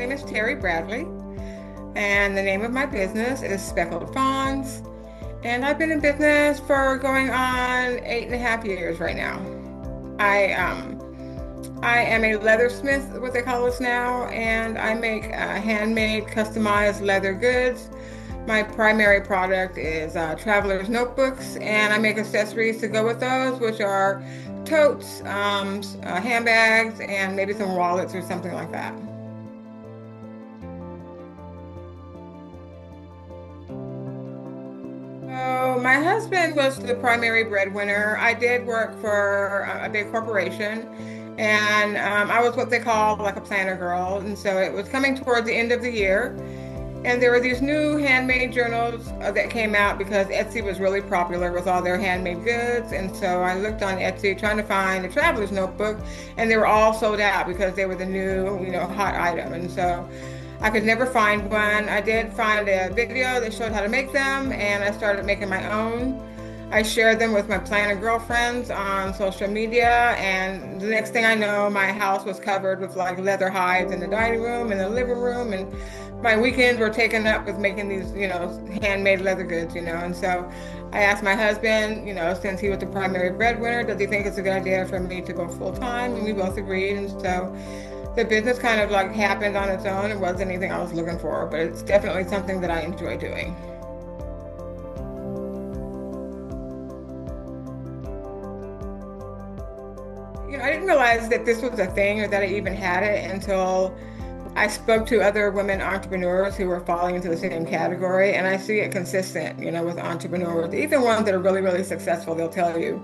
name is Terri Bradley, and the name of my business is Speckled Fawns. And I've been in business for going on 8.5 years right now. I um, I am a leathersmith, what they call us now, and I make handmade, customized leather goods. My primary product is traveler's notebooks, and I make accessories to go with those, which are totes, handbags, and maybe some wallets or something like that. So my husband was the primary breadwinner. I did work for a big corporation, and I was what they call like a planner girl. And so it was coming toward the end of the year, and there were these new handmade journals that came out because Etsy was really popular with all their handmade goods. And so I looked on Etsy trying to find a traveler's notebook, and they were all sold out because they were the new, hot item. And so I could never find one. I did find a video that showed how to make them, and I started making my own. I shared them with my planner girlfriends on social media, and the next thing I know, my house was covered with like leather hides in the dining room and the living room, and my weekends were taken up with making these, handmade leather goods, and so I asked my husband, since he was the primary breadwinner, does he think it's a good idea for me to go full time? And we both agreed, and so the business kind of like happened on its own. It wasn't anything I was looking for, but it's definitely something that I enjoy doing. I didn't realize that this was a thing or that I even had it until I spoke to other women entrepreneurs who were falling into the same category. And I see it consistent, with entrepreneurs, even ones that are really, really successful. They'll tell you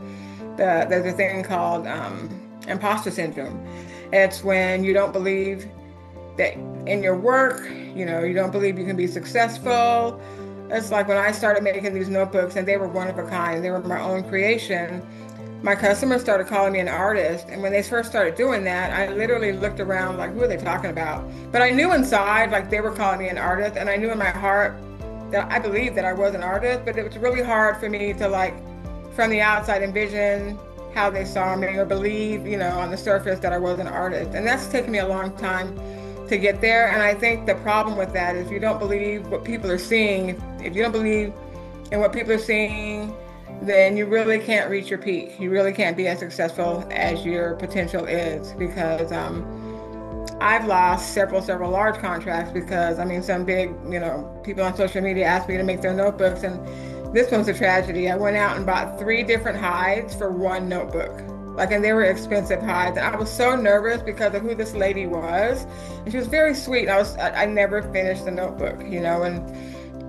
that there's a thing called imposter syndrome. It's when you don't believe that in your work, you don't believe you can be successful. It's like when I started making these notebooks and they were one of a kind, they were my own creation. My customers started calling me an artist. And when they first started doing that, I literally looked around like, who are they talking about? But I knew inside, like they were calling me an artist. And I knew in my heart that I believed that I was an artist, but it was really hard for me to like, from the outside, envision how they saw me or believe, on the surface that I was an artist. And that's taken me a long time to get there. And I think the problem with that is you don't believe what people are seeing. If you don't believe in what people are seeing, then you really can't reach your peak. You really can't be as successful as your potential is, because I've lost several large contracts because some big, people on social media asked me to make their notebooks, and this one's a tragedy. I went out and bought 3 different hides for one notebook. And they were expensive hides. And I was so nervous because of who this lady was. And she was very sweet. I never finished the notebook, and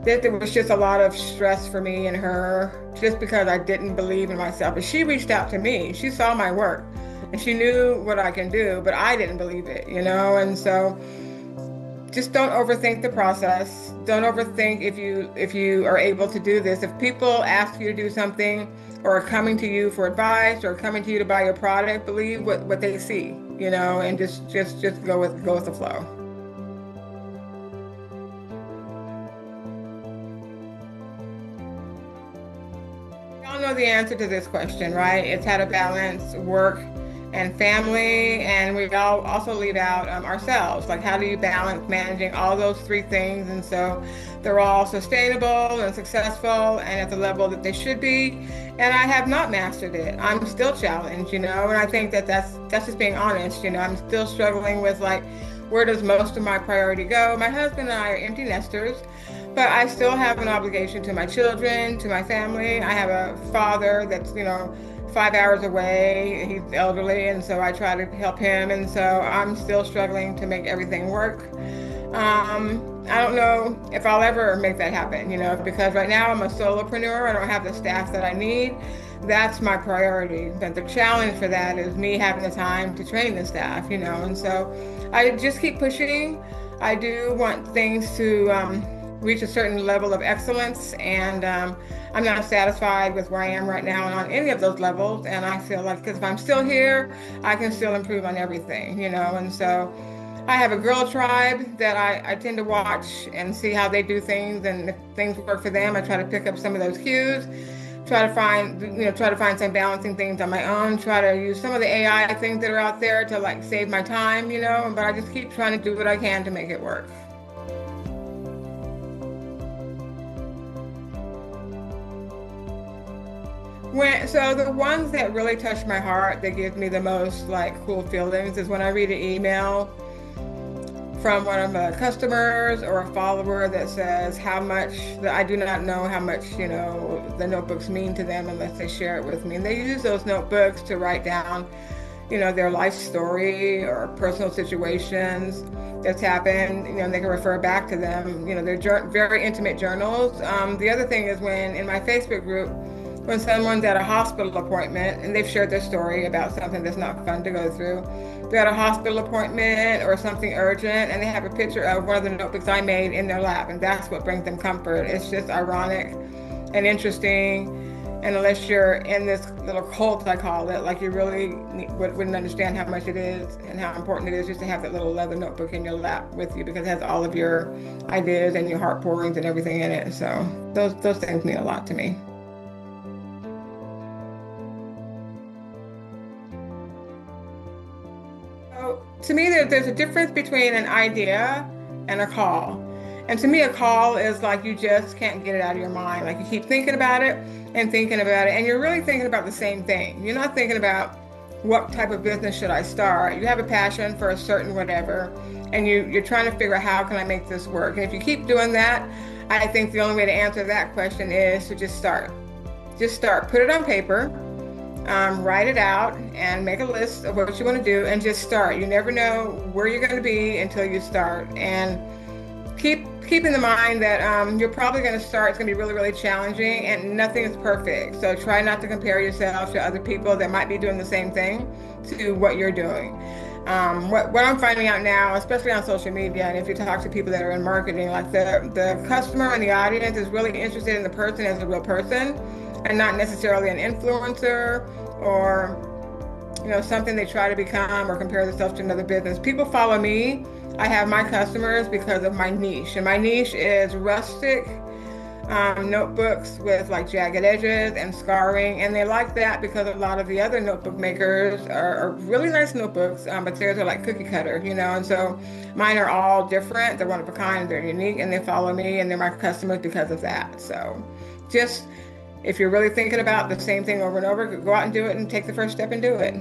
there was just a lot of stress for me and her just because I didn't believe in myself. But she reached out to me. She saw my work and she knew what I can do, but I didn't believe it, and so just don't overthink the process. Don't overthink if you are able to do this. If people ask you to do something or are coming to you for advice or coming to you to buy your product, believe what they see, and just go with the flow. We all know the answer to this question, right? It's how to balance work and family, and we all also leave out ourselves. Like, how do you balance managing all those 3 things? And so they're all sustainable and successful and at the level that they should be. And I have not mastered it. I'm still challenged, and I think that's just being honest. I'm still struggling with like, where does most of my priority go? My husband and I are empty nesters, but I still have an obligation to my children, to my family. I have a father that's, 5 hours away. He's elderly, and so I try to help him. And so I'm still struggling to make everything work. I don't know if I'll ever make that happen, because right now I'm a solopreneur. I don't have the staff that I need. That's my priority. But the challenge for that is me having the time to train the staff, and so I just keep pushing. I do want things to reach a certain level of excellence, and I'm not satisfied with where I am right now on any of those levels. And I feel like, because if I'm still here, I can still improve on everything, and so I have a girl tribe that I tend to watch and see how they do things, and if things work for them, I try to pick up some of those cues. try to find some balancing things on my own, try to use some of the AI things that are out there to like save my time, but I just keep trying to do what I can to make it work. So the ones that really touch my heart, that give me the most like cool feelings, is when I read an email from one of my customers or a follower that says how much that I do not know how much, the notebooks mean to them unless they share it with me. And they use those notebooks to write down, their life story or personal situations that's happened, and they can refer back to them, they're very intimate journals. The other thing is when in my Facebook group, when someone's at a hospital appointment and they've shared their story about something that's not fun to go through, they're at a hospital appointment or something urgent, and they have a picture of one of the notebooks I made in their lap, and that's what brings them comfort. It's just ironic and interesting. And unless you're in this little cult, I call it, like you really wouldn't understand how much it is and how important it is just to have that little leather notebook in your lap with you, because it has all of your ideas and your heart pourings and everything in it. So those things mean a lot to me. So to me, there's a difference between an idea and a call. And to me, a call is like you just can't get it out of your mind. Like you keep thinking about it, and you're really thinking about the same thing. You're not thinking about what type of business should I start. You have a passion for a certain whatever, and you're trying to figure out how can I make this work. And if you keep doing that, I think the only way to answer that question is to just start. Just start. Put it on paper. Write it out and make a list of what you want to do and just start. You never know where you're going to be until you start. And keep in mind that you're probably going to start. It's going to be really, really challenging, and nothing is perfect. So try not to compare yourself to other people that might be doing the same thing to what you're doing. What I'm finding out now, especially on social media, and if you talk to people that are in marketing, like the customer and the audience is really interested in the person as a real person, and not necessarily an influencer or something they try to become or compare themselves to another business. People follow me. I have my customers because of my niche, and my niche is rustic notebooks with like jagged edges and scarring, and they like that because a lot of the other notebook makers are really nice notebooks, but theirs are like cookie cutter, and so mine are all different. They're one of a kind, they're unique, and they follow me, and they're my customers because of that. So just if you're really thinking about the same thing over and over, go out and do it and take the first step and do it.